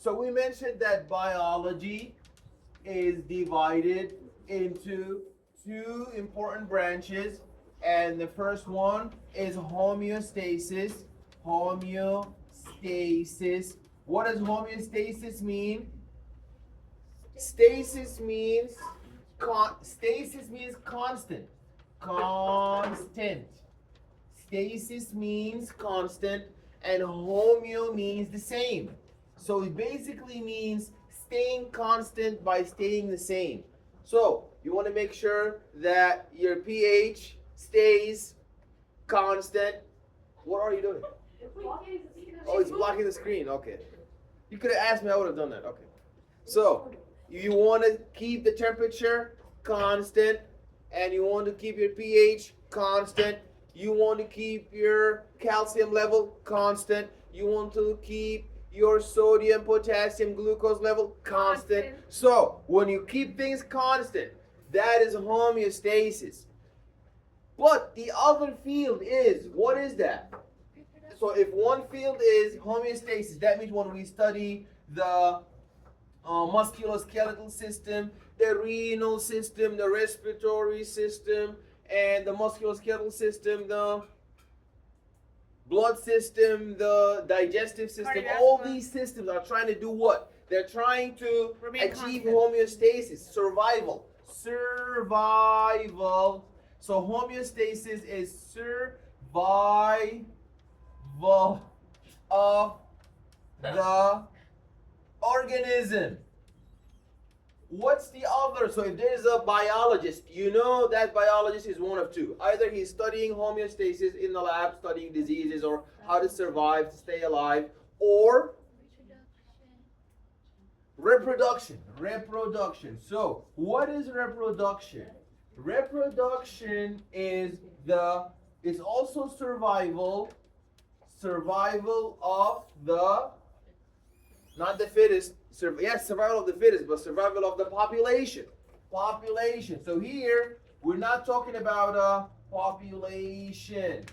So we mentioned that biology is divided into two important branches, and the first one is homeostasis. Homeostasis. What does homeostasis mean? Stasis means stasis means constant. Constant. Stasis means constant, and homeo means the same. So it basically means staying constant by staying the same. So you want to make sure that your pH stays constant. What are you doing? Oh, it's blocking the screen. Okay. You could have asked me, I would have done that. Okay. So you want to keep the temperature constant, and you want to keep your pH constant. You want to keep your calcium level constant. You want to keep your sodium, potassium, glucose level constant. So when you keep things constant, that is homeostasis. But the other field is, what is that? So if one field is homeostasis, that means when we study the musculoskeletal system, the renal system, the respiratory system, and the musculoskeletal system, the blood system, the digestive system, all these systems are trying to do what? They're trying to achieve homeostasis, survival. Survival. So homeostasis is survival of the organism. What's the other? So if there's a biologist, you know that biologist is one of two. Either he's studying homeostasis in the lab, studying diseases or how to survive, to stay alive, or reproduction. Reproduction. So what is reproduction? Reproduction is it's also survival of the, not the fittest. Yes, survival of the fittest, but survival of the population. Population. So here, we're not talking about population.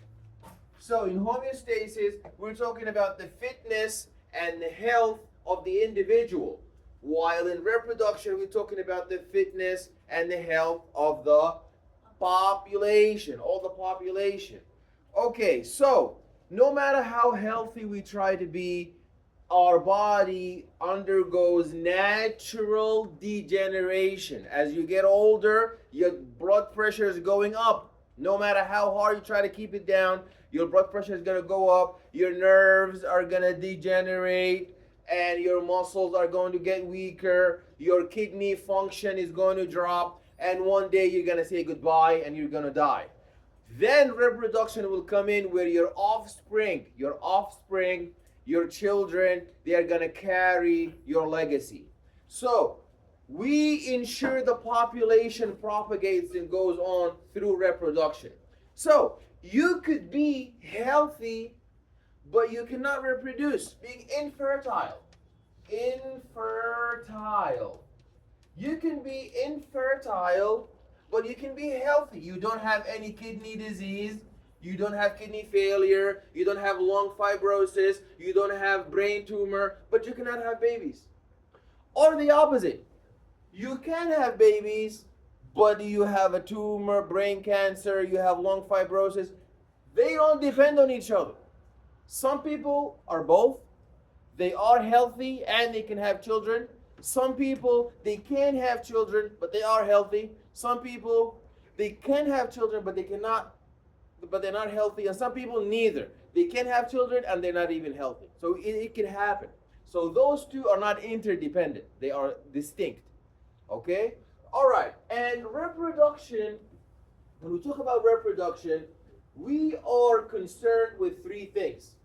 So in homeostasis, we're talking about the fitness and the health of the individual. While in reproduction, we're talking about the fitness and the health of the population, all the population. Okay, so no matter how healthy we try to be, our body undergoes natural degeneration. As you get older, your blood pressure is going up. No matter how hard you try to keep it down, your blood pressure is going to go up, your nerves are going to degenerate, and your muscles are going to get weaker, your kidney function is going to drop, and one day you're going to say goodbye and you're going to die. Then reproduction will come in where your offspring, your children, they are going to carry your legacy. So we ensure the population propagates and goes on through reproduction. So you could be healthy, but you cannot reproduce, being infertile. Infertile. You can be infertile, but you can be healthy. You don't have any kidney disease. You don't have kidney failure. You don't have lung fibrosis. You don't have brain tumor, but you cannot have babies. Or the opposite. You can have babies, but you have a tumor, brain cancer, you have lung fibrosis. They don't depend on each other. Some people are both. They are healthy and they can have children. Some people, they can have children, but they are healthy. Some people, they can have children, but they're not healthy. And some people, neither. They can have children and they're not even healthy. So it can happen. So those two are not interdependent. They are distinct. Okay? All right. And reproduction, when we talk about reproduction, we are concerned with three things.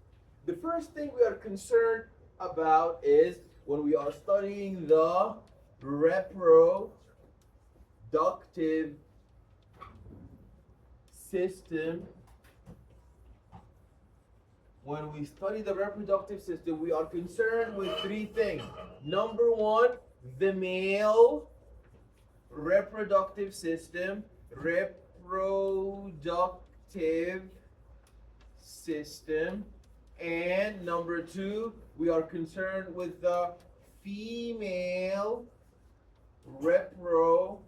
The first thing we are concerned about is when we are studying the reproductive system. When we study the reproductive system, we are concerned with three things. Number one, the male reproductive system. Reproductive system. And number two, we are concerned with the female reproductive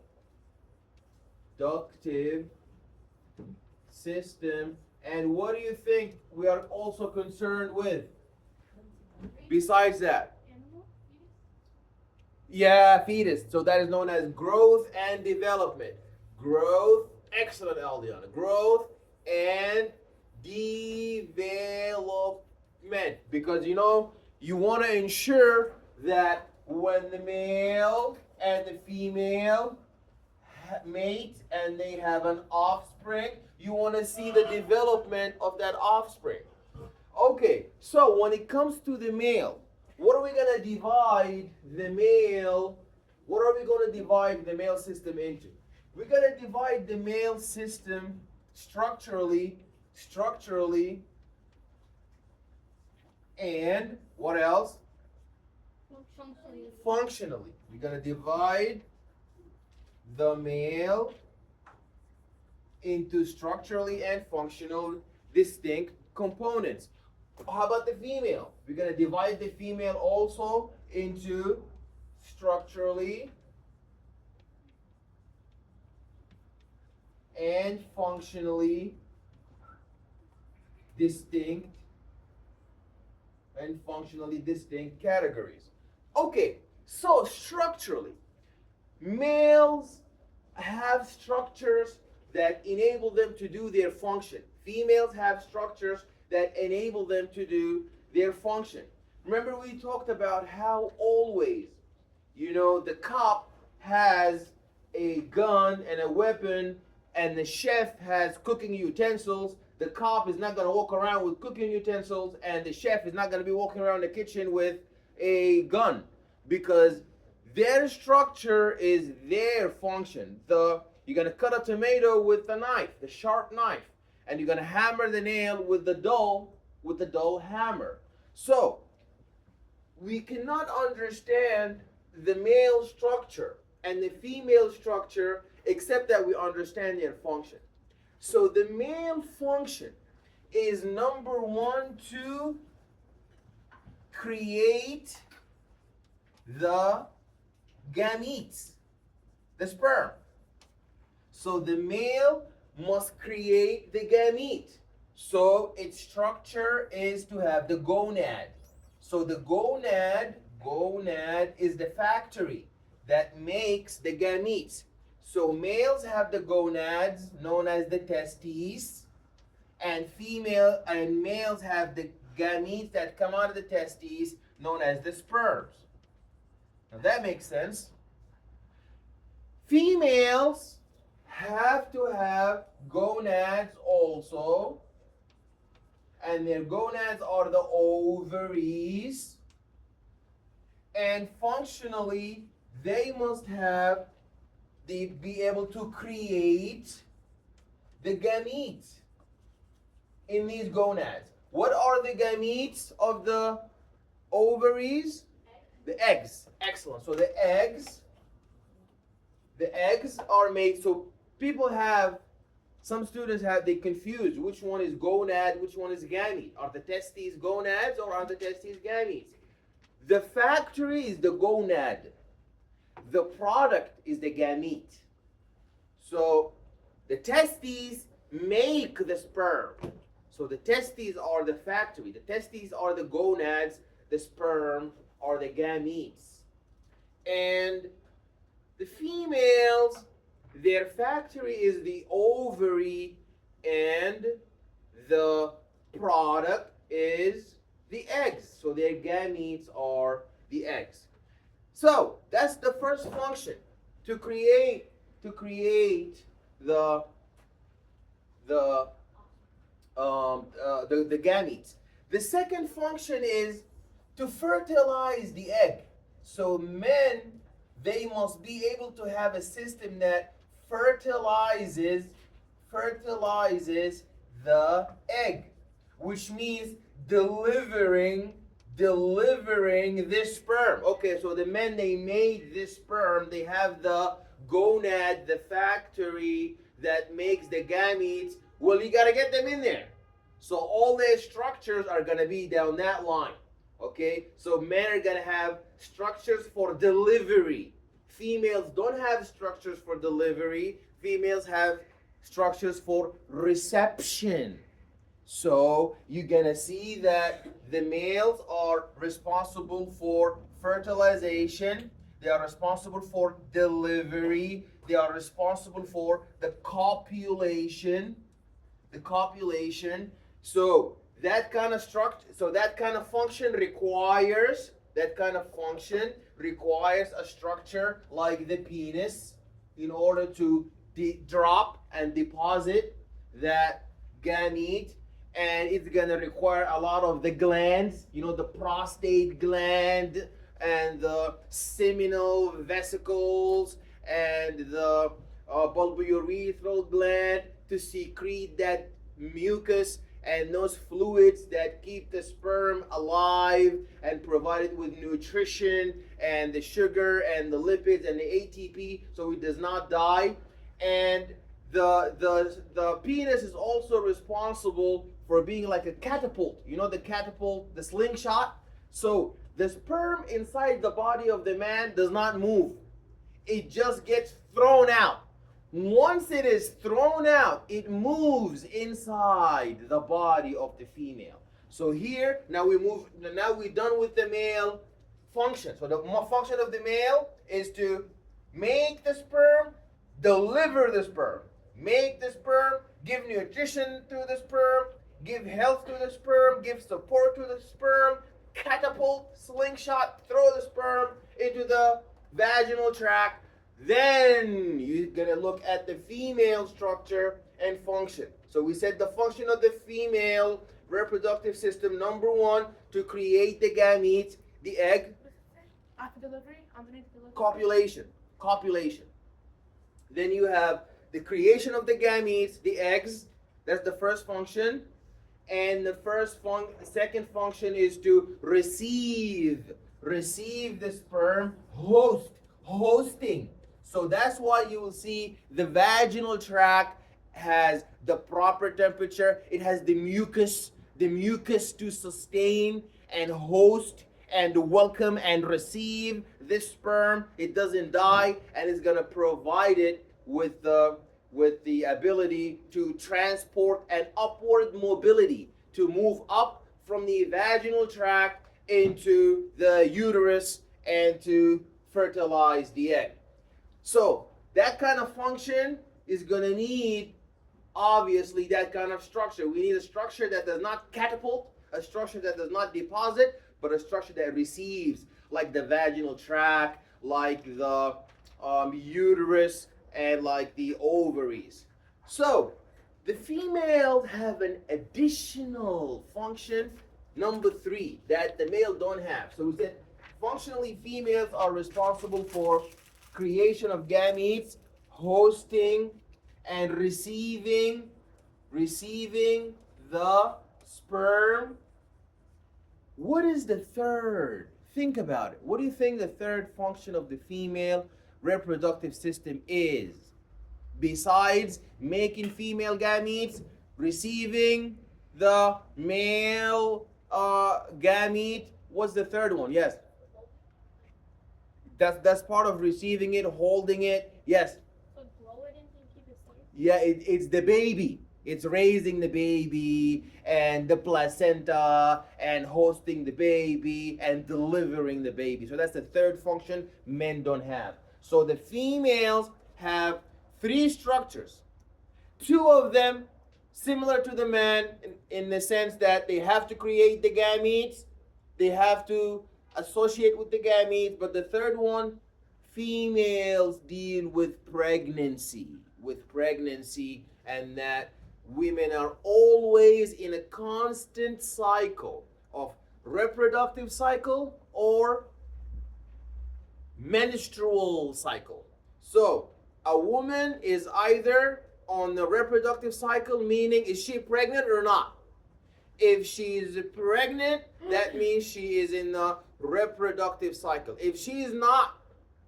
system. And what do you think we are also concerned with besides that? Yeah, fetus. So that is known as growth and development. Growth, excellent, Aldiana. Growth and development. Because you know, you want to ensure that when the male and the female mate and they have an offspring, you want to see the development of that offspring. Okay, so when it comes to the male, what are we going to divide the male? What are we going to divide the male system into? We're going to divide the male system structurally, and what else? Functionally. We're going to divide the male into structurally and functional distinct components. How about the female? We're going to divide the female also into structurally and functionally distinct categories. Okay, so structurally, males have structures that enable them to do their function. Females have structures that enable them to do their function. Remember we talked about how always, you know, the cop has a gun and a weapon and the chef has cooking utensils. The cop is not going to walk around with cooking utensils and the chef is not going to be walking around the kitchen with a gun because their structure is their function. You're going to cut a tomato with the knife, the sharp knife, and you're going to hammer the nail with the dull hammer. So we cannot understand the male structure and the female structure except that we understand their function. So the male function is number one, to create the gametes, the sperm. So the male must create the gamete. So its structure is to have the gonad. So the gonad is the factory that makes the gametes. So males have the gonads known as the testes, and males have the gametes that come out of the testes known as the sperms. Now that makes sense. Females have to have gonads also, and their gonads are the ovaries, and functionally they must be able to create the gametes in these gonads. What are the gametes of the ovaries? The eggs. Excellent. So the eggs are made. So some students they confuse which one is gonad, which one is gamete. Are the testes gonads or are the testes gametes? The factory is the gonad. The product is the gamete. So the testes make the sperm. So the testes are the factory. The testes are the gonads. The sperm are the gametes. And the females, their factory is the ovary, and the product is the eggs. So their gametes are the eggs. So that's the first function, to create the gametes. The second function is to fertilize the egg. So men, they must be able to have a system that fertilizes the egg, which means delivering this sperm. Okay, so the men, they made this sperm. They have the gonad, the factory that makes the gametes. Well, you got to get them in there. So all their structures are going to be down that line. Okay, so men are gonna have structures for delivery. Females don't have structures for delivery. Females have structures for reception. So you're gonna see that the males are responsible for fertilization, they are responsible for delivery, they are responsible for the copulation. The copulation. So that kind of structure, so that kind of function requires a structure like the penis in order to drop and deposit that gamete, and it's gonna require a lot of the glands, the prostate gland and the seminal vesicles and the bulbourethral gland to secrete that mucus and those fluids that keep the sperm alive and provide it with nutrition and the sugar and the lipids and the ATP so it does not die. And the penis is also responsible for being like a catapult. The catapult, the slingshot. So the sperm inside the body of the man does not move. It just gets thrown out. Once it is thrown out, it moves inside the body of the female. So here, now we're done with the male function. So the function of the male is to make the sperm, deliver the sperm, make the sperm, give nutrition to the sperm, give health to the sperm, give support to the sperm, catapult, slingshot, throw the sperm into the vaginal tract. Then you're gonna look at the female structure and function. So we said the function of the female reproductive system, number one, to create the gametes, the egg. After delivery, underneath delivery. Copulation. Then you have the creation of the gametes, the eggs. That's the first function. And the second function is to receive the sperm, hosting. So that's why you will see the vaginal tract has the proper temperature. It has the mucus to sustain and host and welcome and receive this sperm. It doesn't die, and it's gonna provide it with the ability to transport and upward mobility, to move up from the vaginal tract into the uterus and to fertilize the egg. So that kind of function is going to need, obviously, that kind of structure. We need a structure that does not catapult, a structure that does not deposit, but a structure that receives, like the vaginal tract, like the uterus, and like the ovaries. So the females have an additional function, number 3, that the male don't have. So we said functionally females are responsible for creation of gametes, hosting and receiving the sperm. What is the third? Think about it. What do you think the third function of the female reproductive system is? Besides making female gametes, receiving the male gamete, what's the third one? Yes. That's part of receiving it, holding it. Yes. So blow it in and keep it safe? Yeah, it's the baby. It's raising the baby and the placenta and hosting the baby and delivering the baby. So that's the third function men don't have. So the females have 3 structures. 2 of them similar to the man in the sense that they have to create the gametes, they have to associate with the gametes, but the third one, females deal with pregnancy, and that women are always in a constant cycle of reproductive cycle or menstrual cycle. So a woman is either on the reproductive cycle, meaning is she pregnant or not? If she's pregnant, that means she is in the reproductive cycle. If she is not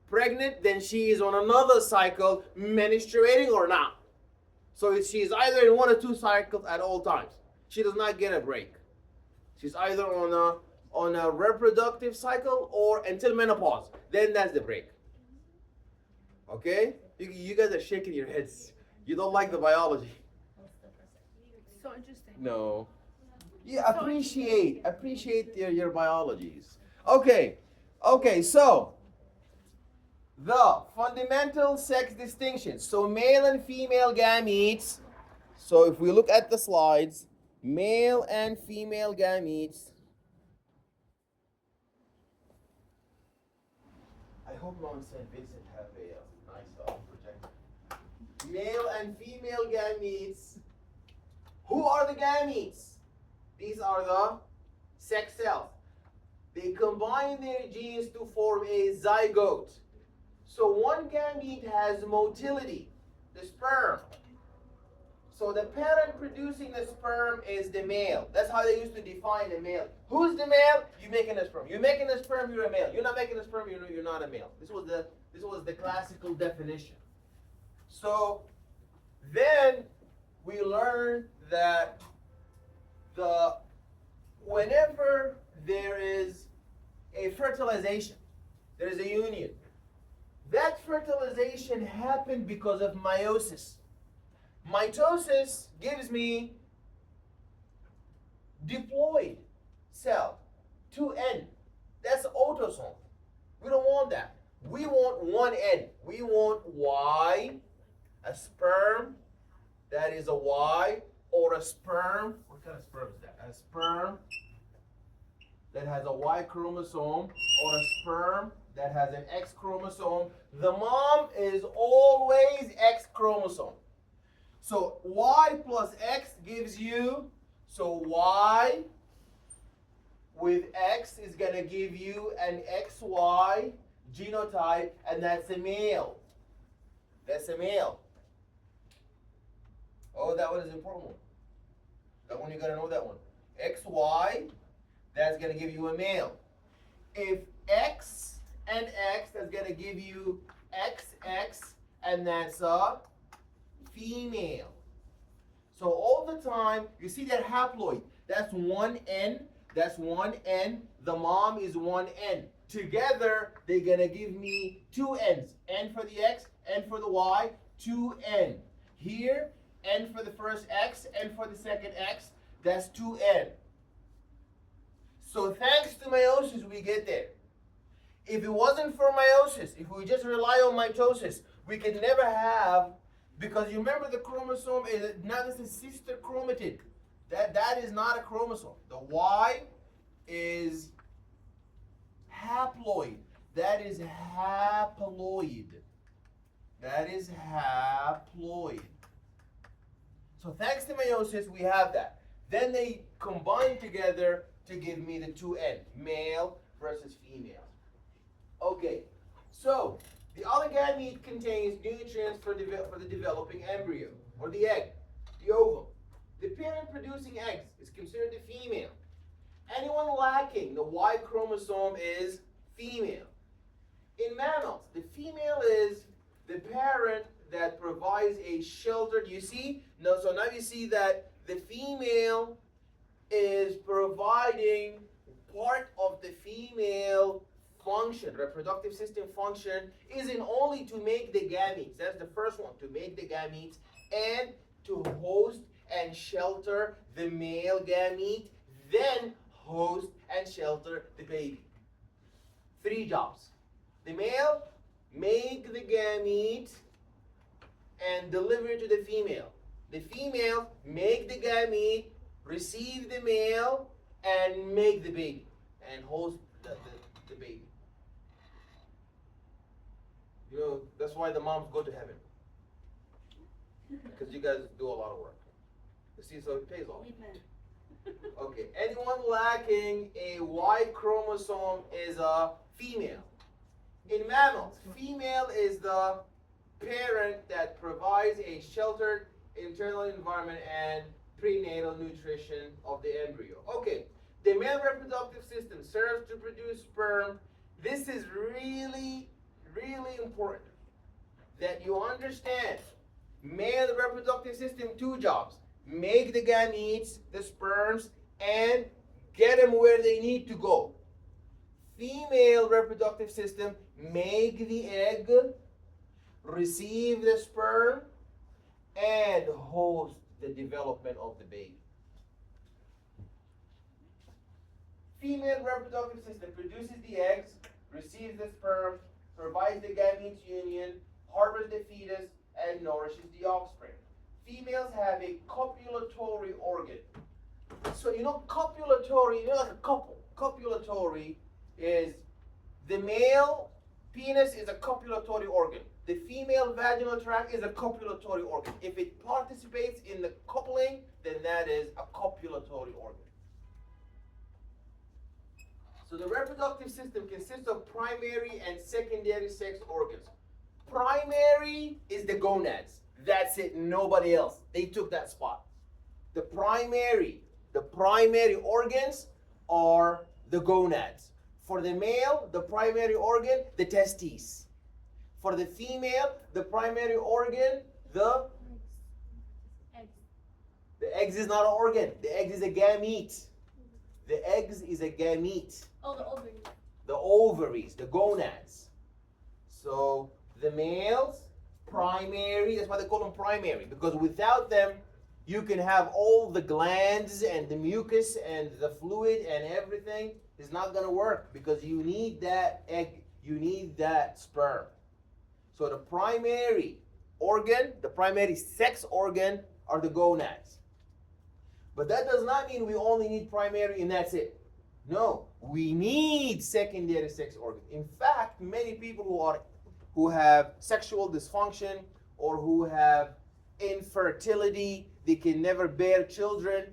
pregnant, then she is on another cycle, menstruating or not. So she's either in 1 or 2 cycles at all times. She does not get a break. She's either on on a reproductive cycle or until menopause. Then that's the break. Okay? You guys are shaking your heads. You don't like the biology. So interesting. No. You appreciate your biologies. Okay. Okay, so the fundamental sex distinctions. So male and female gametes. So if we look at the slides, male and female gametes. I hope Mom and St. Vincent have a nice projector. Male and female gametes. Who are the gametes? These are the sex cells. They combine their genes to form a zygote. So one gamete has motility, the sperm. So the parent producing the sperm is the male. That's how they used to define the male. Who's the male? You making the sperm. You're making the sperm, you're a male. You're not making the sperm, you're not a male. This was the classical definition. So then we learned that whenever there is a fertilization, there is a union. That fertilization happened because of meiosis. Mitosis gives me diploid cell, 2N. That's autosome. We don't want that. We want 1N. We want Y, a sperm that is a Y, or a sperm. What kind of sperm is that? A sperm that has a Y chromosome, or a sperm that has an X chromosome. The mom is always X chromosome. So Y plus X gives you, so Y with X is going to give you an XY genotype, and that's a male. That's a male. Oh, that one is an important one. That one you got to know that one. XY, that's going to give you a male. If X and X, that's going to give you XX, and that's a female. So all the time, you see that haploid. That's 1N. That's 1N. The mom is 1N. Together, they're going to give me 2 N's. N for the X, N for the Y, 2N. Here, N for the first X, N for the second X. That's 2N. So thanks to meiosis, we get there. If it wasn't for meiosis, if we just rely on mitosis, we could never have, because you remember the chromosome is not just a sister chromatid. That is not a chromosome. The Y is haploid. That is haploid. That is haploid. So thanks to meiosis, we have that. Then they combine together to give me the 2N, male versus female. Okay, so the other gamete contains nutrients for the developing embryo, or the egg, the ovum. The parent producing eggs is considered the female. Anyone lacking the Y chromosome is female. In mammals, the female is the parent that provides a shelter. Do you see? No, so now you see that the female is providing part of the female function, reproductive system function, isn't only to make the gametes. That's the first one, to make the gametes and to host and shelter the male gamete, then host and shelter the baby. 3 jobs. The male, make the gamete and deliver it to the female. The female, make the gamete, receive the male, and make the baby, and host the baby. You know, that's why the moms go to heaven. Because you guys do a lot of work. You see, so it pays off. Okay, anyone lacking a Y chromosome is a female. In mammals, female is the parent that provides a sheltered internal environment and prenatal nutrition of the embryo. Okay, the male reproductive system serves to produce sperm. This is really, really important that you understand. Male reproductive system, 2 jobs. Make the gametes, the sperms, and get them where they need to go. Female reproductive system make the egg, receive the sperm, and host the development of the baby. Female reproductive system produces the eggs, receives the sperm, provides the gametes union, harbors the fetus, and nourishes the offspring. Females have a copulatory organ. So you know copulatory, you know like a couple. Copulatory is the male penis is a copulatory organ. The female vaginal tract is a copulatory organ. If it participates in the coupling, then that is a copulatory organ. So the reproductive system consists of primary and secondary sex organs. Primary is the gonads. That's it, nobody else. They took that spot. The primary organs are the gonads. For the male, the primary organ, the testes. For the female, the primary organ, the eggs is not an organ. The eggs is a gamete. The eggs is a gamete. Oh, the ovaries. The ovaries, the gonads. So the males, primary, that's why they call them primary, because without them, you can have all the glands and the mucus and the fluid and everything is not going to work because you need that egg, you need that sperm. So the primary organ, the primary sex organ are the gonads. But that does not mean we only need primary and that's it. No, we need secondary sex organs. In fact, many people who have sexual dysfunction or who have infertility, they can never bear children,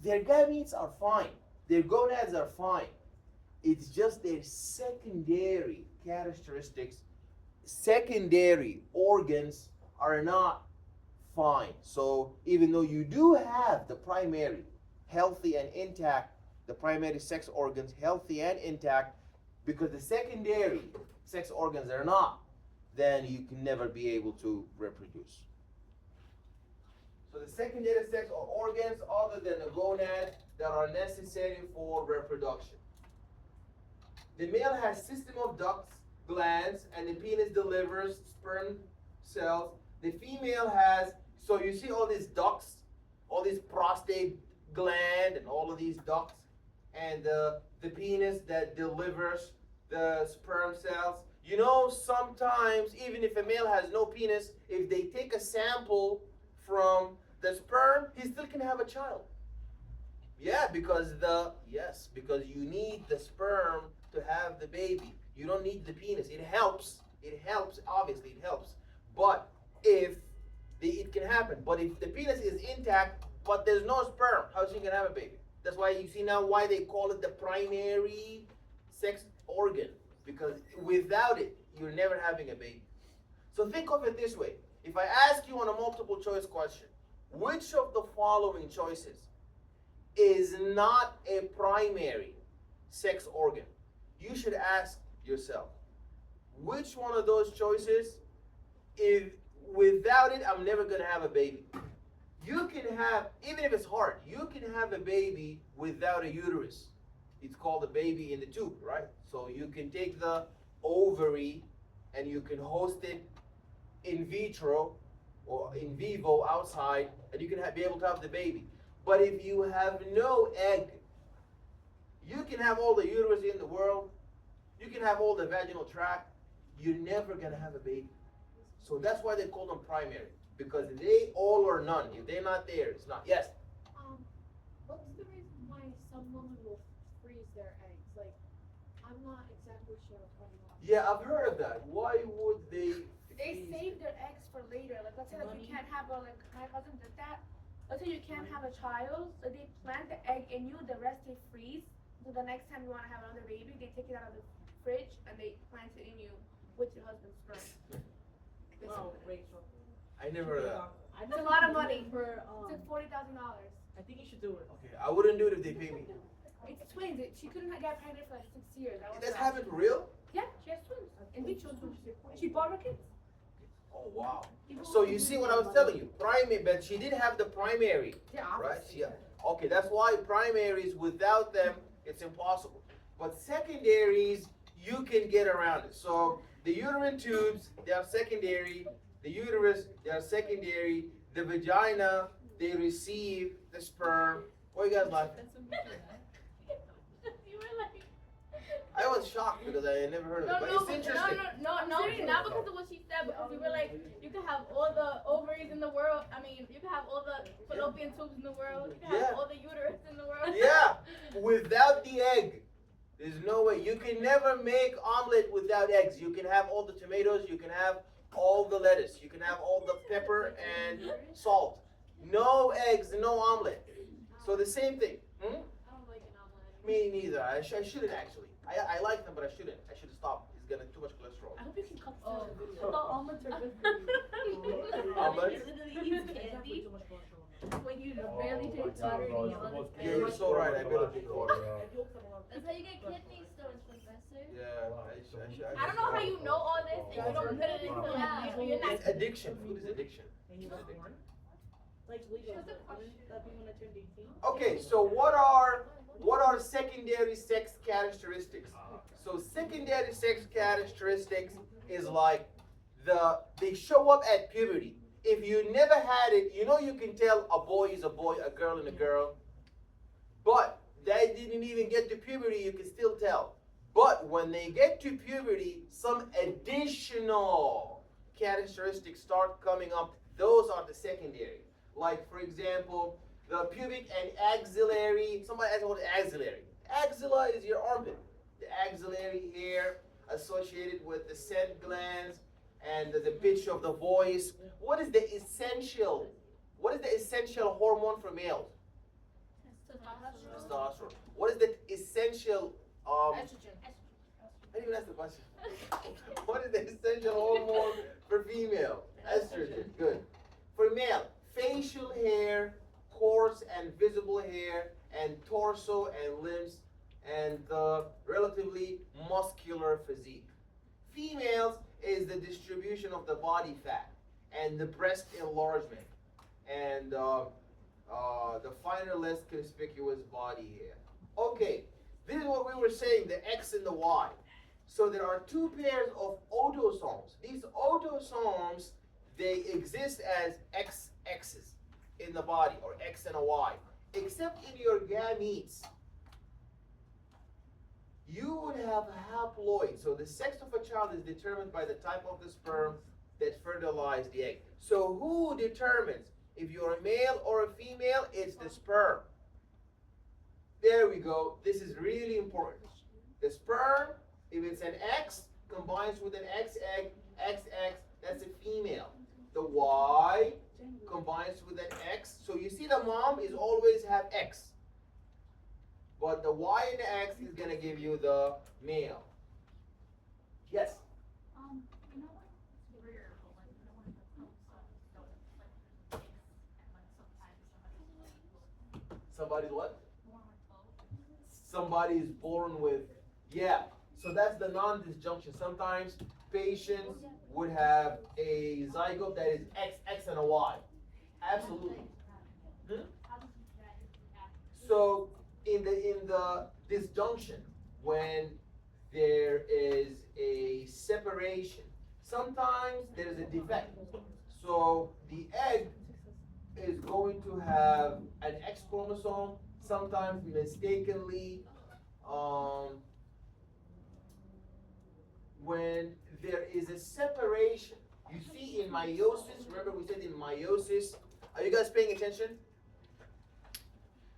their gametes are fine. Their gonads are fine. It's just their secondary characteristics, secondary organs are not fine. So even though you do have the primary healthy and intact, the primary sex organs healthy and intact, because the secondary sex organs are not, then you can never be able to reproduce. So the secondary sex are organs other than the gonad that are necessary for reproduction. The male has system of ducts, glands, and the penis delivers sperm cells. The female has, so you see all these ducts, all these prostate gland and all of these ducts, and the penis that delivers the sperm cells. You know, sometimes even if a male has no penis, if they take a sample from the sperm, he still can have a child. Yeah, because you need the sperm to have the baby. You don't need the penis. It helps, obviously it helps. But it can happen. But if the penis is intact, but there's no sperm, how is he gonna have a baby? That's why you see now why they call it the primary sex organ. Because without it, you're never having a baby. So think of it this way. If I ask you on a multiple choice question, which of the following choices is not a primary sex organ? You should ask yourself, which one of those choices, if without it, I'm never going to have a baby? You can have, even if it's hard, you can have a baby without a uterus. It's called a baby in the tube, right? So you can take the ovary and you can host it in vitro or in vivo outside, and you can be able to have the baby. But if you have no egg, you can have all the uterus in the world, you can have all the vaginal tract, you're never going to have a baby. So that's why they call them primary, because they all or none. If they're not there, it's not. Yes? What's the reason why some women will freeze their eggs? Like, I'm not exactly sure what you want. Yeah, I've heard of that. Why would they? They save their eggs for later. Like, let's say like you can't have like my cousin did that. Let's say you can't have a child, so they plant the egg in you, the rest they freeze. So the next time you want to have another baby, they take it out of the fridge and they plant it in you with your husband's sperm. Wow, Rachel. I never heard of that. It's a lot of money. For, It's like $40,000. I think you should do it. Okay, I wouldn't do it if they pay me. It's twins. She couldn't get pregnant for like 6 years. That's happened for real? Yeah, she has twins. And we children. She bought her kids. Oh wow. So you see what I was telling you, primary, but she did have the primary, Yeah, right? obviously. Yeah. Okay, that's why primaries, without them, it's impossible. But secondaries, you can get around it. So the uterine tubes, they are secondary. The uterus, they are secondary. The vagina, they receive the sperm. What you guys laughing? You were like, I was shocked because I had never heard of it, but it's interesting. not because of what she said, because you were like, you can have all the ovaries in the world. I mean, you can have all the fallopian tubes in the world. You can have all the uterus in the world. Yeah, without the egg, there's no way. You can never make omelet without eggs. You can have all the tomatoes, you can have all the lettuce, you can have all the pepper and salt. No eggs, no omelet. So the same thing. I don't like an omelet. Me neither. I shouldn't actually. I like them, but I shouldn't. I should stop. It's gonna too much cholesterol. I hope you can cut this out of the video. I thought almonds are good for you. Almonds? You literally eat candy when you barely drink water and you all this Yeah, you're so right. I better drink water. That's how you get kidney stones, Professor. Yeah, I don't know how you know all this and you don't put it into like you're not. It's addiction. Food is addiction. And you was born? Like legal. That be when I turned 18. Okay, so what are secondary sex characteristics? So secondary sex characteristics is like they show up at puberty. If you never had it, you know you can tell a boy is a boy, a girl is a girl. But they didn't even get to puberty, you can still tell. But when they get to puberty, some additional characteristics start coming up. Those are the secondary. Like, for example, the pubic and axillary. Somebody asked what axillary. Axilla is your armpit. The axillary hair associated with the scent glands and the pitch of the voice. What is the essential hormone for males? Testosterone. What is the essential Estrogen. I didn't even ask the question. What is the essential hormone for female? Estrogen. Good. For male, facial hair, coarse and visible hair, and torso and limbs, and the relatively muscular physique. Females is the distribution of the body fat and the breast enlargement and the finer, less conspicuous body hair. Okay, this is what we were saying, the X and the Y. So there are two pairs of autosomes. These autosomes, they exist as XXs in the body, or X and a Y. Except in your gametes, you would have a haploid. So the sex of a child is determined by the type of the sperm that fertilized the egg. So who determines if you're a male or a female? It's the sperm. There we go. This is really important. The sperm, if it's an X, combines with an X egg, XX, that's a female. The Y combines with an X. So you see the mom is always have X. But the Y and the X is going to give you the male. Yes? You know what? It's rare, but like, you know, when the chromosomes don't like sometimes Somebody's what? born with both. Somebody's born with, yeah. So that's the non-disjunction. Sometimes patients would have a zygote that is XX and a Y. Absolutely. So in the disjunction, when there is a separation, sometimes there is a defect. So the egg is going to have an X chromosome, sometimes mistakenly. When there is a separation, you see in meiosis, remember we said in meiosis, are you guys paying attention?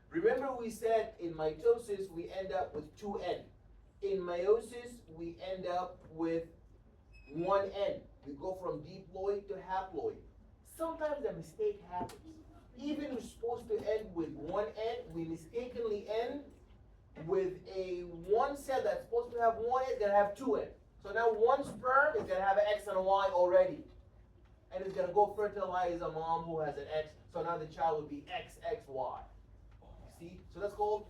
Remember we said in mitosis we end up with 2N. In meiosis we end up with 1N. We go from diploid to haploid. Sometimes a mistake happens. Even we're supposed to end with 1N, we mistakenly end with a one cell that's supposed to have 1N, gonna have 2N. So now one sperm is gonna have an X and a Y already. And it's gonna go fertilize a mom who has an X. So now the child will be XXY. See? So that's called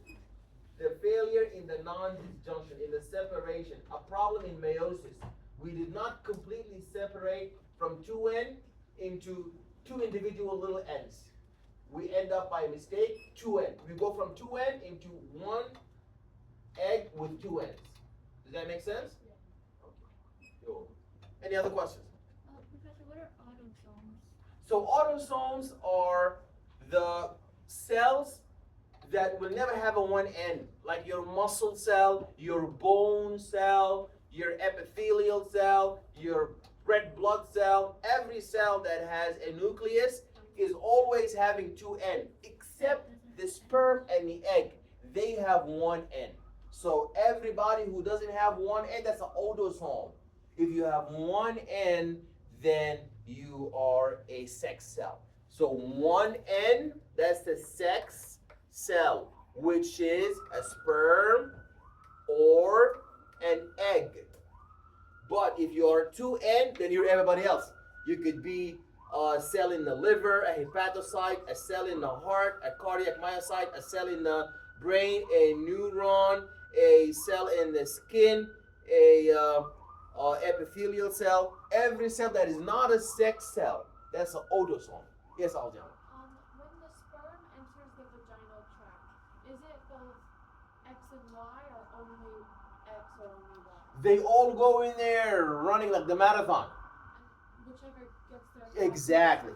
the failure in the non-disjunction, in the separation. A problem in meiosis. We did not completely separate from 2N into two individual little N's. we end up by mistake 2N. We go from 2N into one egg with 2 N's. Does that make sense? Okay. Yo. Any other questions? Professor, what are autosomes? So autosomes are the cells that will never have a one end, like your muscle cell, your bone cell, your epithelial cell, your red blood cell. Every cell that has a nucleus is always having 2 ends, except the sperm and the egg. They have one end. So everybody who doesn't have one end, that's an autosome. If you have one end, then you are a sex cell. So one end, that's the sex cell, which is a sperm or an egg. But if you are 2N, then you're everybody else. You could be a cell in the liver, a hepatocyte, a cell in the heart, a cardiac myocyte, a cell in the brain, a neuron, a cell in the skin, a epithelial cell. Every cell that is not a sex cell, that's an autosome. Yes, Aljana. When the sperm enters the vaginal tract, is it both X and Y or only X or only Y? They all go in there running like the marathon. And whichever gets there. Exactly.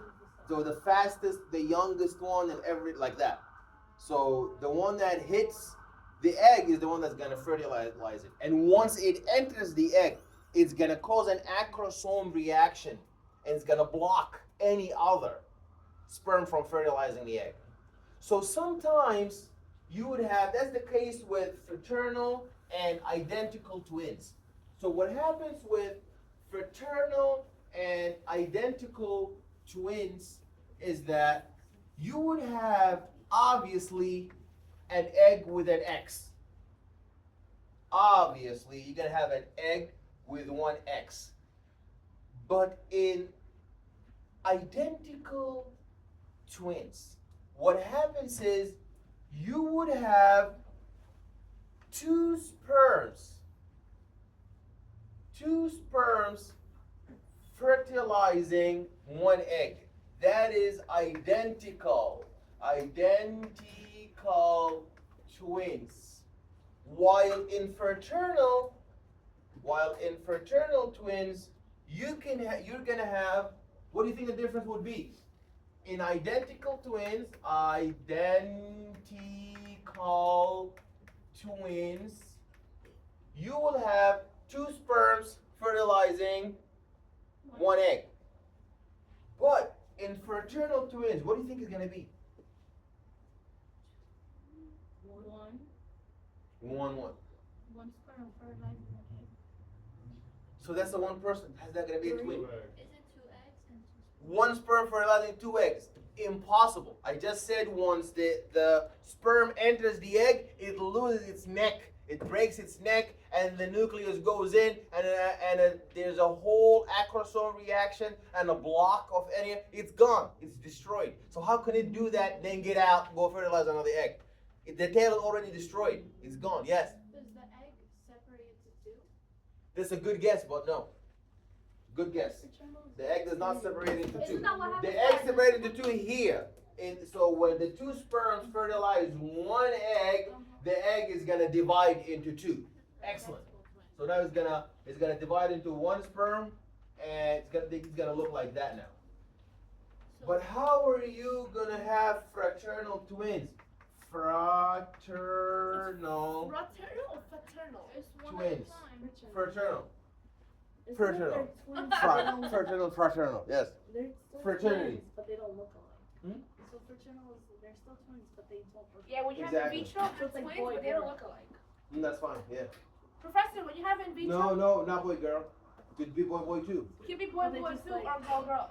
So the fastest, the youngest one, and like that. So the one that hits the egg is the one that's gonna fertilize it. And once it enters the egg, it's gonna cause an acrosome reaction, and it's gonna block any other sperm from fertilizing the egg. So sometimes you would have, that's the case with fraternal and identical twins. So what happens with fraternal and identical twins is that you would have obviously an egg with an X. Obviously, you're gonna have an egg with one X. But in identical twins, what happens is you would have two sperms fertilizing one egg. That is identical twins. While in fraternal twins, you're gonna have, what do you think the difference would be? In identical twins, you will have two sperms fertilizing one egg. But in fraternal twins, what do you think is gonna be? One. One sperm fertilizing an egg. So that's the one person. How's that gonna be a twin? Is it 2 eggs and 2 sperm? One sperm fertilizing 2 eggs. Impossible. I just said once the sperm enters the egg, it loses its neck. It breaks its neck, and the nucleus goes in, and there's a whole acrosome reaction and a block of any. It's gone. It's destroyed. So how can it do that? Then get out, go fertilize another egg. The tail is already destroyed. It's gone. Yes. Does the egg separate into 2? That's a good guess, but no. Good guess. The egg does not separate into 2. Isn't that what happens? The egg separated into 2 here. And so when the 2 sperms fertilize one egg, the egg is gonna divide into 2. Excellent. So now it's gonna divide into 1 sperm, and it's gonna look like that now. But how are you gonna have fraternal twins? Fraternal Fraternal or fraternal? It's one twins. at a time. Fraternal. It's Fraternal. like they're twins. Fraternal. Yes. They're still Fraternity. twins, but they don't look alike. Hmm? So fraternal is, they're still twins, but they don't look Yeah, when you Exactly. have in vitro, they're It's like twins, boy, but they don't girl. look alike. That's fine. Yeah. Professor, when you have in vitro, No, not boy girl. Could be boy too. it could be boy They boy just too like- or girl.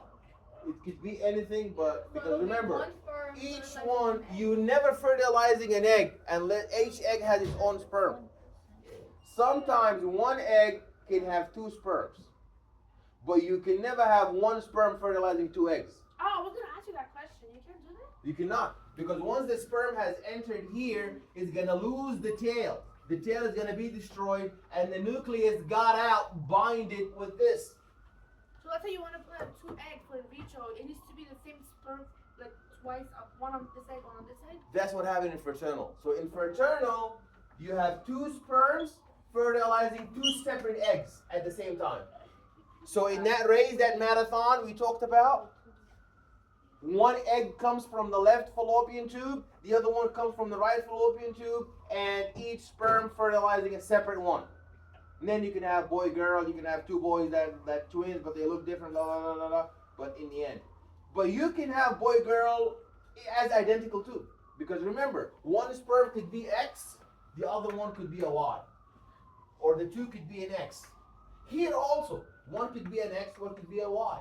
It could be anything, but So because it'll be remember, one sperm each fertilizing one, an egg. you never fertilizing an egg unless each egg has its own sperm. Sometimes one egg can have 2 sperms, but you can never have 1 sperm fertilizing 2 eggs. Oh, I was gonna ask you that question. You can't do that? You cannot, because once the sperm has entered here, it's gonna lose the tail. The tail is gonna be destroyed, and the nucleus got out, bind it with this. So let's say you want to plant 2 eggs for in vitro. It needs to be the same sperm, like twice, one on this side, one on this side? That's what happened in fraternal. So in fraternal, you have two sperms fertilizing two separate eggs at the same time. So in that race, that marathon we talked about, one egg comes from the left fallopian tube, the other one comes from the right fallopian tube, and each sperm fertilizing a separate one. And then you can have boy, girl, you can have two boys that twins, but they look different, blah, blah, blah, blah, blah, but in the end. But you can have boy, girl as identical too. Because remember, one sperm could be X, the other one could be a Y. Or the two could be an X. Here also, one could be an X, one could be a Y.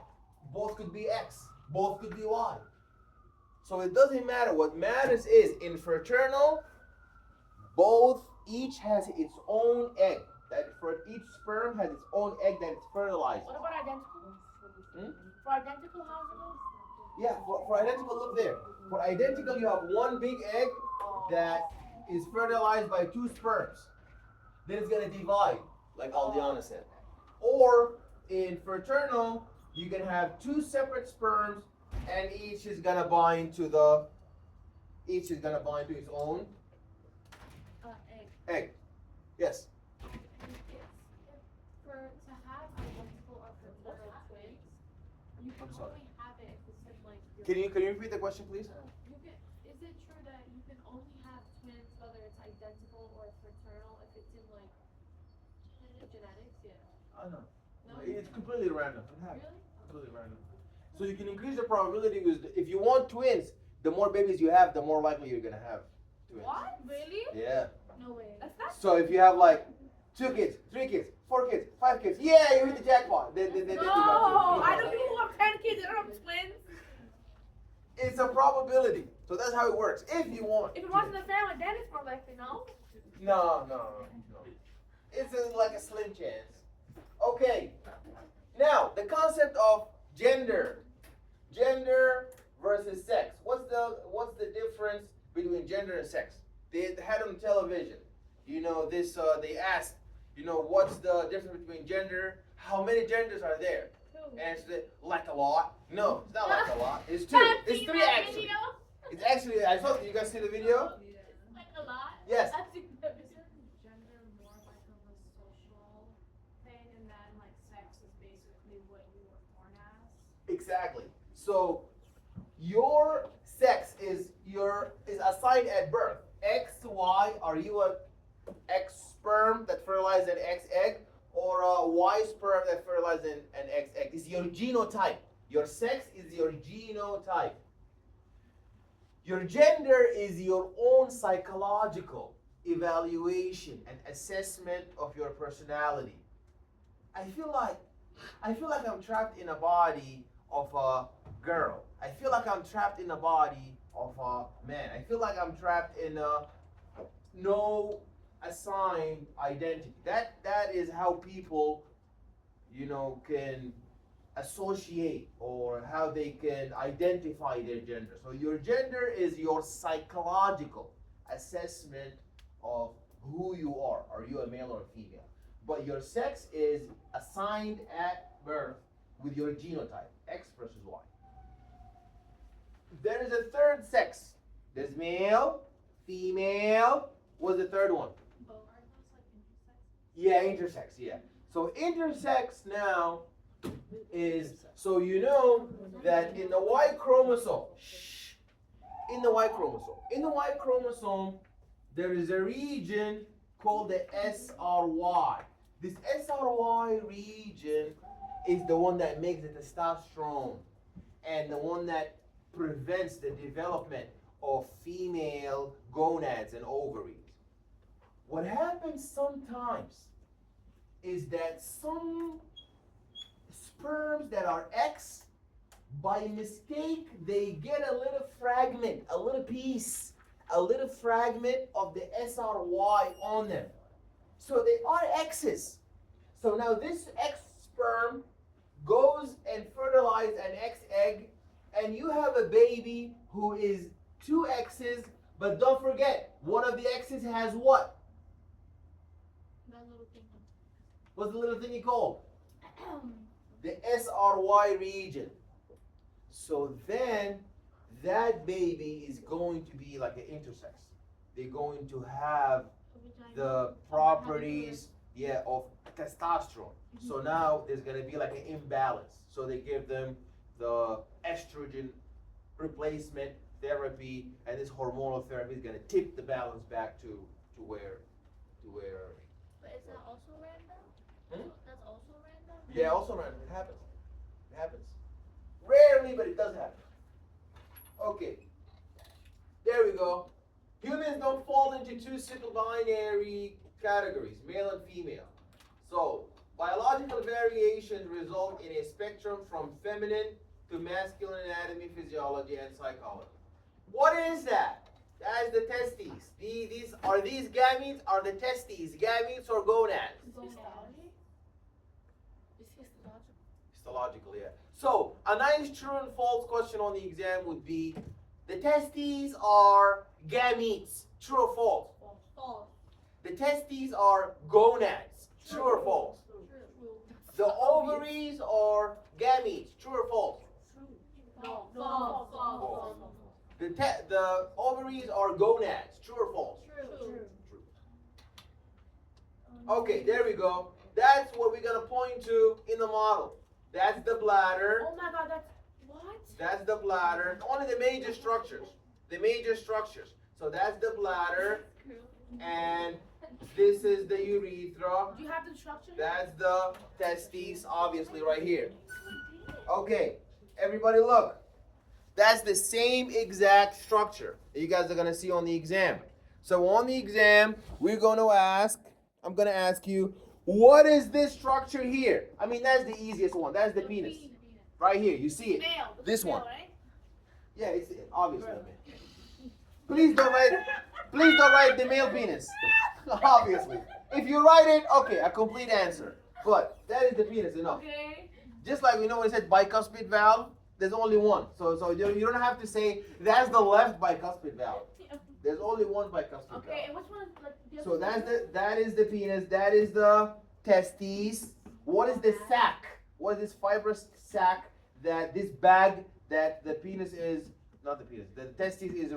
Both could be X, both could be Y. So it doesn't matter. What matters is in fraternal, each has its own egg. That for each sperm has its own egg that it's fertilized. What about identical? For identical, how's it go? Yeah, for identical, look there. For identical, you have one big egg that is fertilized by two sperms. Then it's gonna divide, like Aldiana said. Or in fraternal, you can have two separate sperms, and each is gonna bind to its own egg. Yes. For to have identical or fraternal twins, you can I'm sorry. only have it if it's in like your Can you repeat the question, please? You can, is it true that you can only have twins whether it's identical or fraternal if it's in like genetics? Yeah. I know. No? It's completely random. Really? Completely random. So you can increase the probability with if you want twins, the more babies you have, the more likely you're gonna have twins. What? Really? Yeah. No way. That's not. So if you have like 2 kids, 3 kids, 4 kids, 5 kids, yeah, you hit the jackpot. Then you got No, two. I know people who have 10 kids, they don't have twins. It's a probability. So that's how it works. If you want. If it wasn't a family, then it's more likely, no? No. It's like a slim chance. Okay. Now, the concept of gender versus sex. What's the difference between gender and sex? They had on television. You know this. They asked. You know what's the difference between gender? How many genders are there? And it's like a lot. No, it's not like a lot. It's 2. I've It's seen 3 that actually. video. It's actually. I saw. You guys see the video? Like a lot. Yes. I've seen that video. Isn't gender more like of a social thing, and then like sex is basically what you were born as? Exactly. So your sex is assigned at birth. X, Y. Are you a X sperm that fertilizes an X egg, or a Y sperm that fertilizes an X egg? It's your genotype. Your sex is your genotype. Your gender is your own psychological evaluation and assessment of your personality. I feel like I'm trapped in a body of a girl. I feel like I'm trapped in a body of a man. I feel like I'm trapped in a no assigned identity. That is how people, can associate or how they can identify their gender. So your gender is your psychological assessment of who you are. Are you a male or a female? But your sex is assigned at birth with your genotype, X versus Y. There is a third sex. There's male, female. What's the third one? Are those like intersex? Yeah, intersex, yeah. So intersex now is, so you know that in the Y chromosome, in the Y chromosome, there is a region called the SRY. This SRY region is the one that makes the testosterone and the one that prevents the development of female gonads and ovaries. What happens sometimes is that some sperms that are X, by mistake, they get a little fragment, a little piece, a little fragment of the SRY on them. So they are X's. So now this X sperm goes and fertilizes an X egg, and you have a baby who is 2 X's, but don't forget, one of the X's has what? That little thing. What's the little thingy called? The SRY region. So then that baby is going to be like an intersex. They're going to have the properties, of testosterone. So now there's gonna be like an imbalance. So they give them the estrogen replacement therapy, and this hormonal therapy is gonna tip the balance back to where. But is that also random? Hmm? That's also random? Yeah, also random. It happens. It happens. Rarely, but it does happen. Okay. There we go. Humans don't fall into two simple binary categories, male and female. So, biological variations result in a spectrum from feminine to masculine anatomy, physiology, and psychology. What is that? That is the testes. Are these gametes? Are the testes gametes or gonads? Histology? It's histological. Histological, yeah. So, a nice true and false question on the exam would be, the testes are gametes. True or false? False. The testes are gonads. True or false? True. The ovaries are gametes. True or false? No. False. False. The ovaries are gonads. True or false? True. Okay, there we go. That's what we're gonna point to in the model. That's the bladder. Oh my god, that's what? That's the bladder. Only the major structures. The major structures. So that's the bladder, and this is the urethra. Do you have the structure? That's the testes, obviously, right here. Okay, everybody look. That's the same exact structure that you guys are gonna see on the exam. So on the exam, I'm gonna ask you, what is this structure here? I mean, that's the easiest one. That's the penis. Right here, you see it. Male. This male, one. Right? Yeah, it's obviously a man. Please don't write the male penis. Obviously. If you write it, okay, a complete answer. But that is the penis enough. Okay. Just like we know when it said bicuspid valve, there's only one. So you don't have to say that's the left bicuspid valve. There's only one bicuspid Okay, valve. and which one is like the So other that is the penis, that is the testes. What is the sac? What is this fibrous sac, that this bag that the penis is, not the penis, the testes is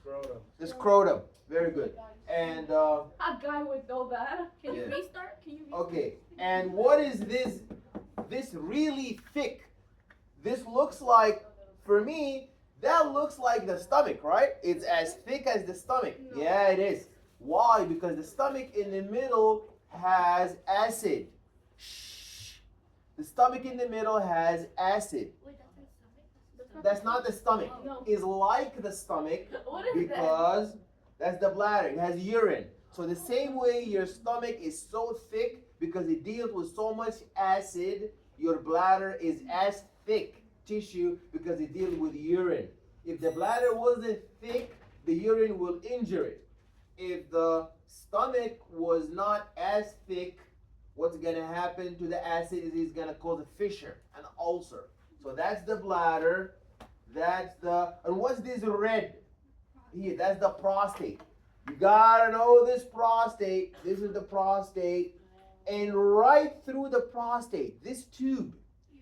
Scrotum. the scrotum. Very good. And A guy would know that. Can you Yeah. restart? okay, and what is this really thick? This looks like, for me, that looks like the stomach, right? It's as thick as the stomach. No. Yeah, it is. Why? Because the stomach in the middle has acid. Shh. The stomach in the middle has acid. Wait, that's the stomach? That's not the stomach. No. It's like the stomach What is that? because that's the bladder. It has urine. So the same way your stomach is so thick because it deals with so much acid, your bladder is as thick tissue because it deals with urine. If the bladder wasn't thick, the urine will injure it. If the stomach was not as thick, what's gonna happen to the acid is it's gonna cause a fissure, an ulcer. So that's the bladder. And what's this red here? That's the prostate. You gotta know this prostate. This is the prostate. And right through the prostate, this tube.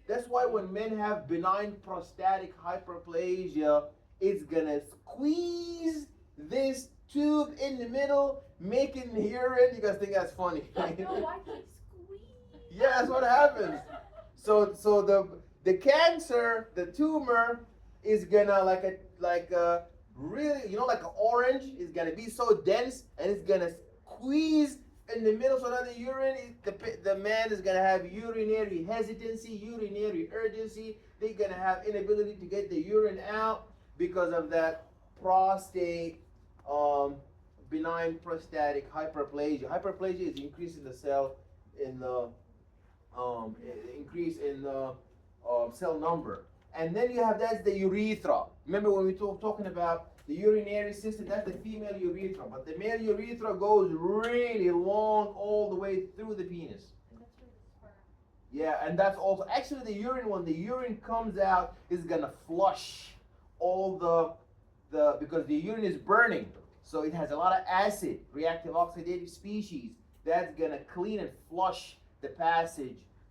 That's why when men have benign prostatic hyperplasia, it's gonna squeeze this tube in the middle, making urine. You guys think that's funny? No, why can't squeeze? Yeah, that's what happens. So the cancer, the tumor, is gonna like a really, like an orange, is gonna be so dense and it's gonna squeeze in the middle. So now the urine, the man is gonna have urinary hesitancy, urinary urgency. They're gonna have inability to get the urine out because of that prostate, benign prostatic hyperplasia. Hyperplasia is increase in the cell in the increase in the cell number. And then you have, that's the urethra. Remember when we talking about the urinary system, that's the female urethra. But the male urethra goes really long all the way through the penis. Yeah, and that's also, actually the urine, when the urine comes out, is gonna flush all because the urine is burning. So it has a lot of acid, reactive oxidative species. That's gonna clean and flush the passage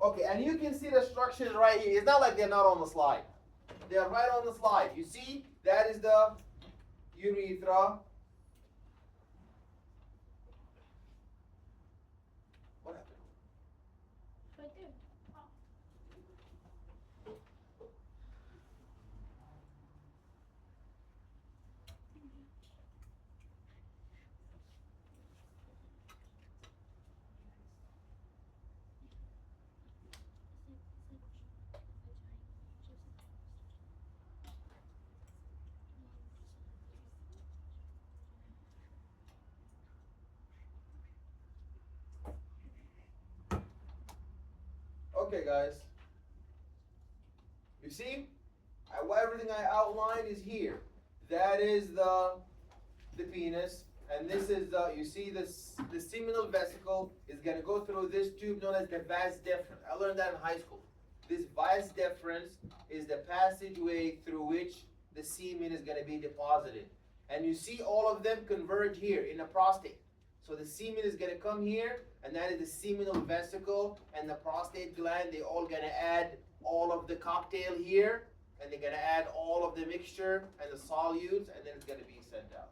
Okay, and you can see the structures right here. It's not like they're not on the slide. They're right on the slide. You see, that is the urethra. What happened? Right there. Okay, guys. You see, everything I outlined is here. That is the penis, and this is the. You see, this the seminal vesicle is gonna go through this tube known as the vas deferens. I learned that in high school. This vas deferens is the passageway through which the semen is gonna be deposited, and you see all of them converge here in the prostate. So the semen is gonna come here, and that is the seminal vesicle and the prostate gland. They all gonna add all of the cocktail here, and they're gonna add all of the mixture and the solutes, and then it's gonna be sent out.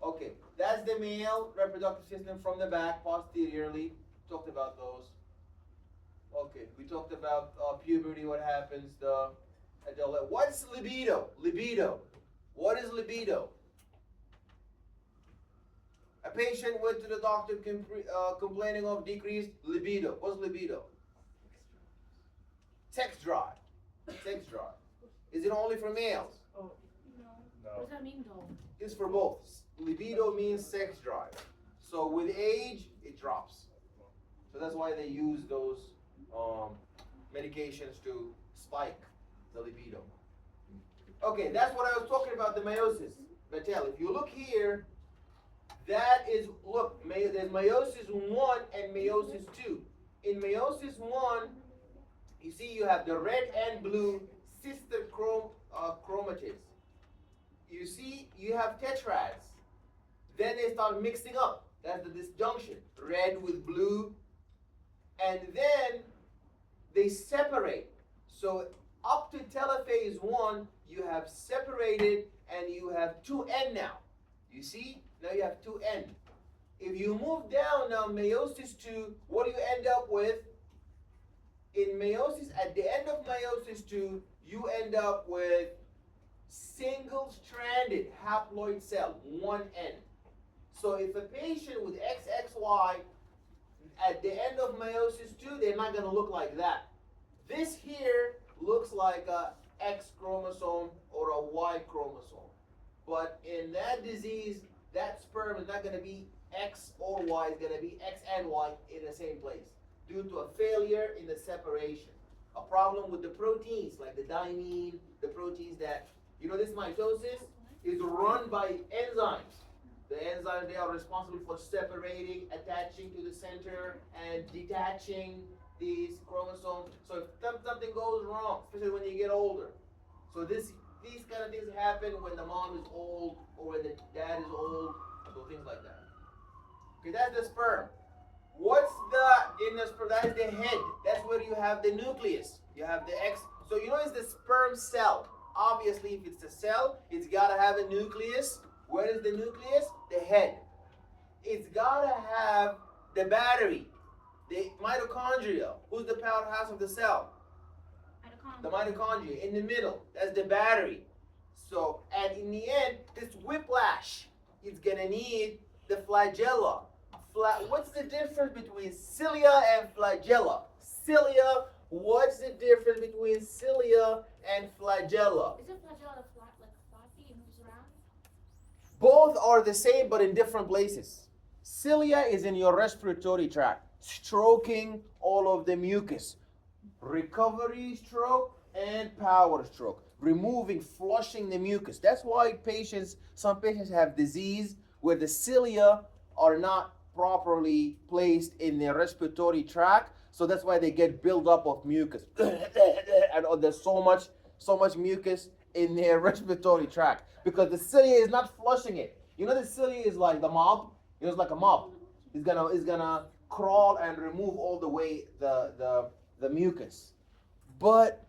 Okay, that's the male reproductive system from the back posteriorly. Talked about those. Okay, we talked about puberty, what happens, the adult. What's libido? Libido. What is libido? A patient went to the doctor complaining of decreased libido. What's libido? Sex drive. Sex drive. Is it only for males? Oh, What does that mean though? It's for both. Libido means sex drive. So with age, it drops. So that's why they use those medications to spike the libido. Okay, that's what I was talking about, the meiosis. Batel, if you look here, that is, look, there's meiosis 1 and meiosis 2. In meiosis 1, you see you have the red and blue sister chromatids. You see you have tetrads. Then they start mixing up. That's the disjunction. Red with blue. And then they separate. So up to telophase 1, you have separated and you have 2N now. You see? Now you have 2N. If you move down now, meiosis 2, what do you end up with? In meiosis, at the end of meiosis 2, you end up with single-stranded haploid cell, 1N. So if a patient with XXY, at the end of meiosis 2, they're not going to look like that. This here looks like a X chromosome or a Y chromosome. But in that disease, that sperm is not going to be X or Y, it's going to be X and Y in the same place due to a failure in the separation. A problem with the proteins, like the diamine, the proteins that, this mitosis is run by enzymes. The enzymes, they are responsible for separating, attaching to the center, and detaching these chromosomes. So if something goes wrong, especially when you get older. So these kind of things happen when the mom is old or when the dad is old, so things like that. Okay, that's the sperm. What's in the sperm? That is the head. That's where you have the nucleus. You have the X. So it's the sperm cell. Obviously, if it's a cell, it's got to have a nucleus. Where is the nucleus? The head. It's got to have the battery, the mitochondria. Who's the powerhouse of the cell? The mitochondria in the middle. That's the battery. So, and in the end, this whiplash, it's going to need the flagella. What's the difference between cilia and flagella? Cilia, what's the difference between cilia and flagella? Is it flagella like floppy and moves around? Both are the same, but in different places. Cilia is in your respiratory tract, stroking all of the mucus. Recovery stroke and power stroke. Removing, flushing the mucus. That's why some patients have disease where the cilia are not properly placed in their respiratory tract. So that's why they get buildup of mucus. And there's so much mucus in their respiratory tract because the cilia is not flushing it. The cilia is like the mop. It's like a mop. It's gonna crawl and remove all the way the the mucus. But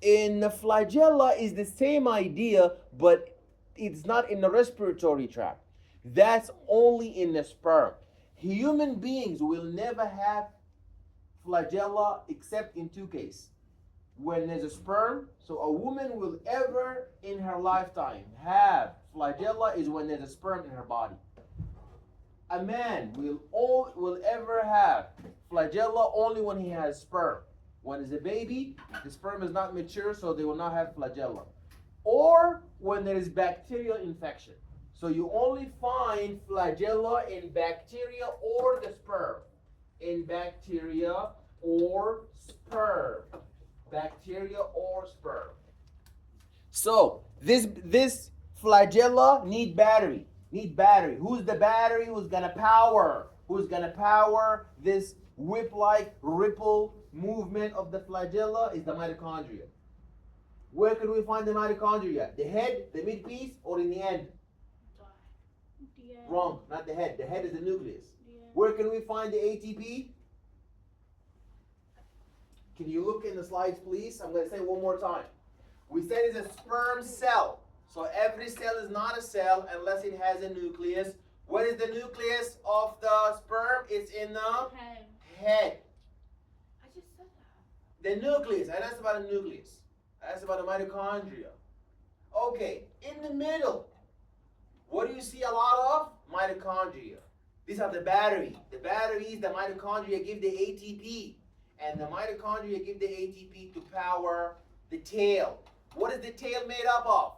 in the flagella is the same idea, but it's not in the respiratory tract. That's only in the sperm. Human beings will never have flagella except in two cases. When there's a sperm, so a woman will ever in her lifetime have flagella is when there's a sperm in her body. A man will ever have flagella only when he has sperm. When he's a baby, the sperm is not mature, so they will not have flagella. Or when there is bacterial infection. So you only find flagella in bacteria or the sperm. In bacteria or sperm. Bacteria or sperm. So this flagella need battery. Need battery. Who's the battery? Who's gonna power? Who's gonna power this whip-like ripple movement of the flagella is the mitochondria. Where can we find the mitochondria? The head, the midpiece, or in the end? Wrong, not the head. The head is the nucleus. Where can we find the ATP? Can you look in the slides, please? I'm going to say it one more time. We said it's a sperm cell. So every cell is not a cell unless it has a nucleus. What is the nucleus of the sperm? It's in the head. I just said that. The nucleus. I asked about a nucleus. I asked about a mitochondria. Okay, in the middle, what do you see a lot of? Mitochondria. These are the battery. The batteries, the mitochondria give the ATP. And the mitochondria give the ATP to power the tail. What is the tail made up of?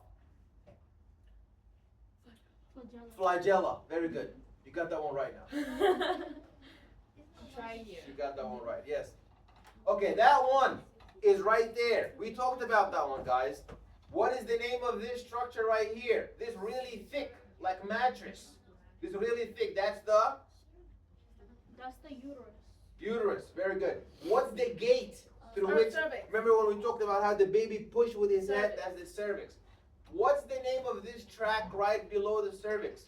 Flagella. Very good. You got that one right now. Try here. You got that one right. Yes. Okay, that one is right there. We talked about that one, guys. What is the name of this structure right here? This really thick, like mattress. This really thick. That's the uterus. uterus. Very good. What's the gate through which? Cervix. Remember when we talked about how the baby pushed with his head? That's the cervix. What's the name of this tract right below the cervix?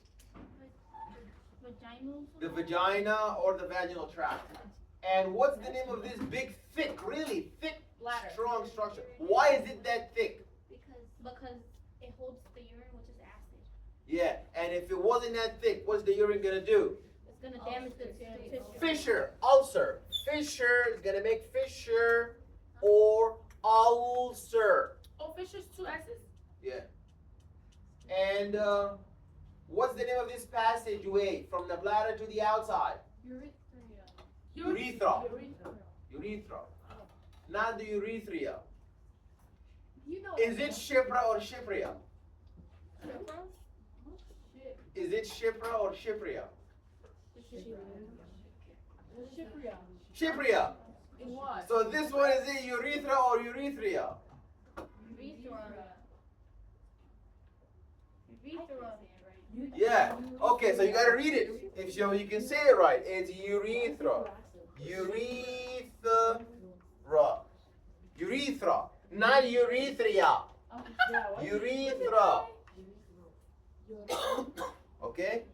Vaginal. The vagina or the vaginal tract. And what's the name of this big, thick, really thick, Bladder. strong structure? Why is it that thick? Because it holds the urine, which is acid. Yeah, and if it wasn't that thick, what's the urine gonna do? It's gonna damage the tissue. Fissure, ulcer. Fissure is gonna make fissure or ulcer. Oh, Fisher's two S's? Yeah. And what's the name of this passageway from the bladder to the outside? Urethra. Urethra. Not the urethra. You know. Is it Shipra or Shipria? Is it Shipra or Shipria? Shipria. Shipria. In what? So this one is it urethra or urethra? Urethra. Yeah. Okay, so you gotta read it. If you can say it right, it's urethra. Urethra. Urethra. Not urethra. Urethra. Okay?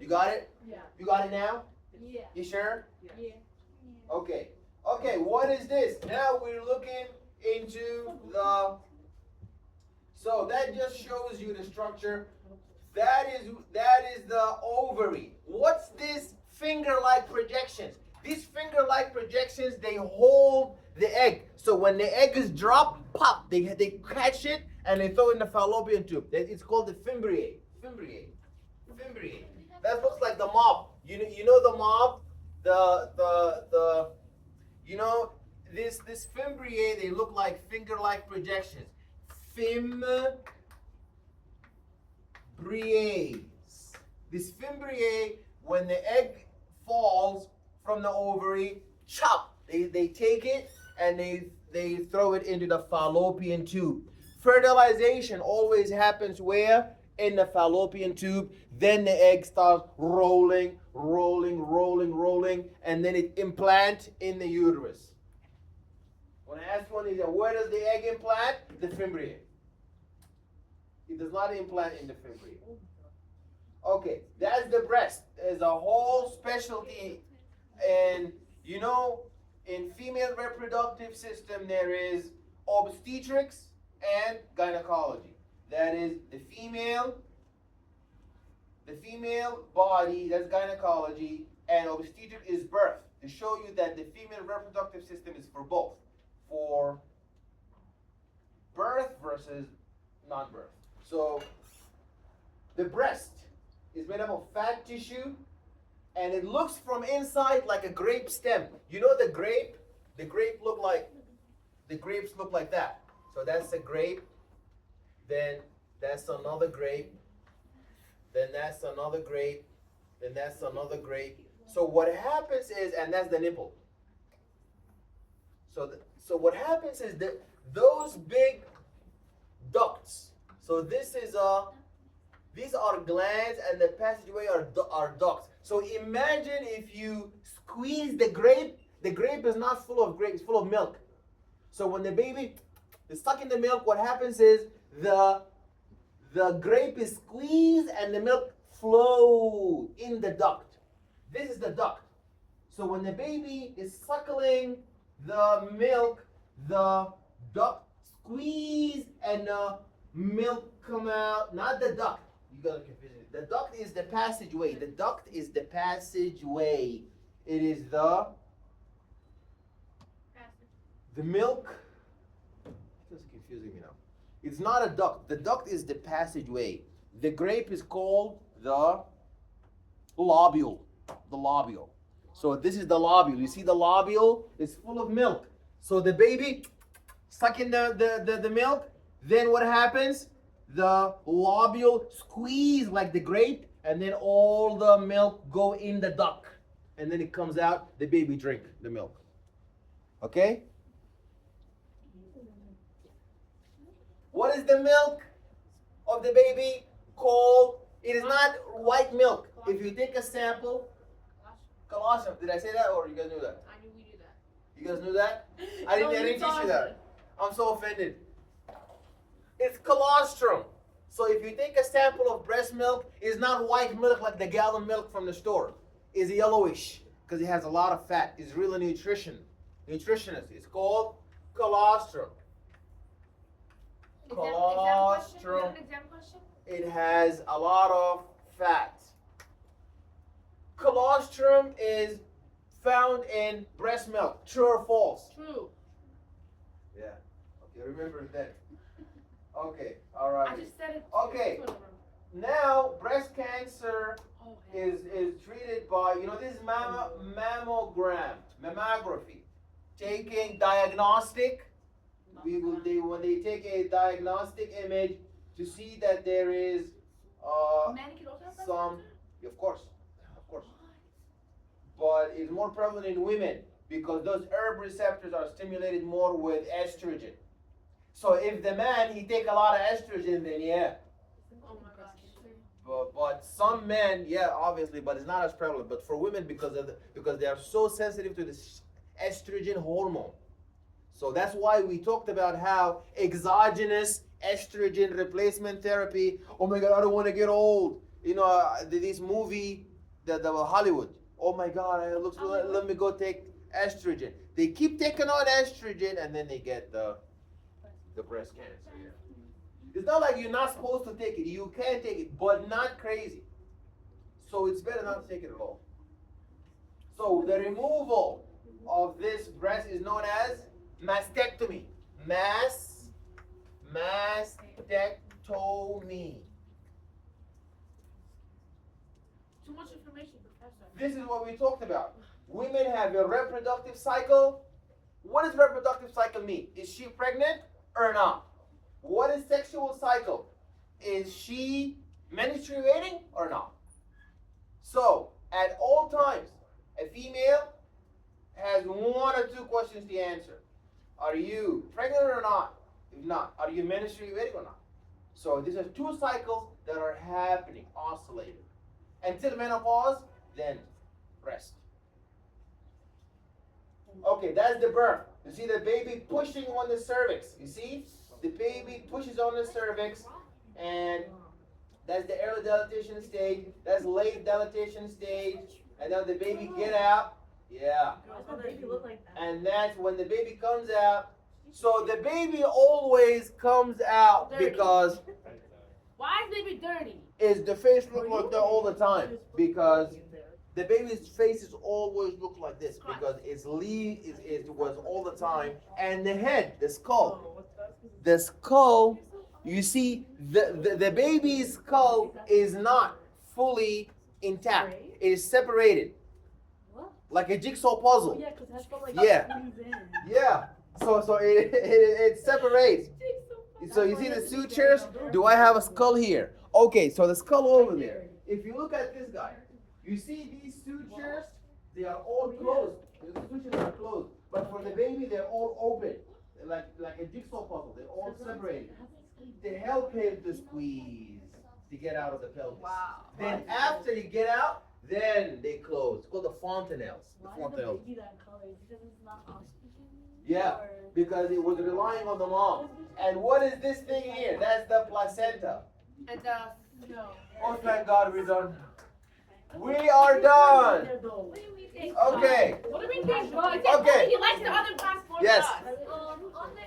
You got it? Yeah. You got it now? Yeah. You sure? Yeah. Okay. Okay, what is this? Now we're looking into the. So that just shows you the structure. That is the ovary. What's this finger-like projections? These finger-like projections, they hold the egg. So when the egg is dropped, pop, they catch it and they throw it in the fallopian tube. It's called the fimbriae. Fimbriae. Fimbriae. That looks like the mop. You know the mop? The you know this fimbriae, they look like finger-like projections. Fimbriae. This fimbriae, when the egg falls from the ovary, chop. They take it and they throw it into the fallopian tube. Fertilization always happens where? In the fallopian tube. Then the egg starts rolling, and then it implants in the uterus. When I ask one is, where does the egg implant? The fimbriae. It does not implant in the fimbriae. Okay, that's the breast. There's a whole specialty, and you know, In female reproductive system, there is obstetrics and gynecology. That is the female body, that's gynecology, and obstetric is birth. To show you that the female reproductive system is for both. For birth versus non-birth. So the breast is made up of fat tissue, and it looks from inside like a grape stem. You know the grape? The grapes look like that. So that's a grape, then that's another grape, then that's another grape, then that's another grape. So what happens is, and that's the nipple. So what happens is that those big ducts. So this is these are glands, and the passageway are ducts. So imagine if you squeeze the grape. The grape is not full of grapes, it's full of milk. So when the baby is sucking the milk, what happens is the grape is squeezed and the milk flows in the duct. This is the duct. So when the baby is suckling the milk, the duct squeeze and the milk come out. Not the duct. You gotta confuse it. The duct is the passageway. The duct is the passageway. It is the milk. It's confusing me now. It's not a duct. The duct is the passageway. The grape is called the lobule. The lobule. So this is the lobule. You see the lobule is full of milk. So the baby sucking the milk. Then what happens? The lobule squeeze like the grape, and then all the milk go in the duct. And then it comes out, the baby drink the milk. Okay? What is the milk of the baby called? It is not white milk. If you take a sample, colostrum. Did I say that, or you guys knew that? I knew we knew that. You guys knew that? I didn't teach you that. I'm so offended. It's colostrum. So if you take a sample of breast milk, it's not white milk like the gallon milk from the store. It's yellowish because it has a lot of fat. It's really nutritionist. It's called colostrum. Colostrum. Exam question? It has a lot of fat. Colostrum is found in breast milk. True or false? True. Yeah. Okay, remember that. Okay, all right. I just said it. Okay. Now, breast cancer is treated by, this is mammography. Taking diagnostic. When they take a diagnostic image to see that there is Men can also have breast some, cancer? of course, but it's more prevalent in women because those herb receptors are stimulated more with estrogen. So if the man, he take a lot of estrogen, then yeah. Oh my gosh. But some men, yeah, obviously, but it's not as prevalent. But for women, because they are so sensitive to this estrogen hormone. So that's why we talked about how exogenous estrogen replacement therapy. Oh my God, I don't want to get old. This movie, the Hollywood. Oh my God, let me go take estrogen. They keep taking on estrogen, and then they get the breast cancer. Yeah. It's not like you're not supposed to take it. You can take it, but not crazy. So it's better not to take it at all. So the removal of this breast is known as mastectomy. Mastectomy. Too much information, Professor. This is what we talked about. Women have a reproductive cycle. What does reproductive cycle mean? Is she pregnant or not? What is sexual cycle? Is she menstruating or not? So, at all times, a female has one or two questions to answer. Are you pregnant or not? If not, are you menstruating or not? So, these are two cycles that are happening, oscillating. Until menopause, then rest. Okay, that's the birth. You see the baby pushing on the cervix. You see? The baby pushes on the cervix, and that's the early dilatation stage. That's late dilatation stage. And then the baby get out, Yeah. Why does the baby look like that? And that's when the baby comes out. So the baby always comes out Dirty. because Why is baby dirty? is the face look like that all the time? Because the baby's faces always look like this because it was all the time. And the head, the skull, you see, the baby's skull is not fully intact. It is separated, What? like a jigsaw puzzle. Oh, yeah, because that's what, like, Yeah. squeeze in. Yeah. So it separates. So you see the sutures? Do I have a skull here? Okay, so the skull over there. If you look at this guy, you see these sutures? They are all closed. The sutures are closed. But for the baby, they're all open. Like a jigsaw puzzle. They're all separated. To help him to squeeze to get out of the pelvis. Wow. Then after you get out, then they close. It's called the fontanelles. The Why is the fontanelles. baby that color? Because it's not oxygen? Yeah, Or- because it was relying on the mom. And what is this thing here? That's the placenta. And No. Oh, thank God we're done. We are done. They're dull. What do you mean? Okay. what do we think? God? Okay. He likes the other class more Yes. than us. On the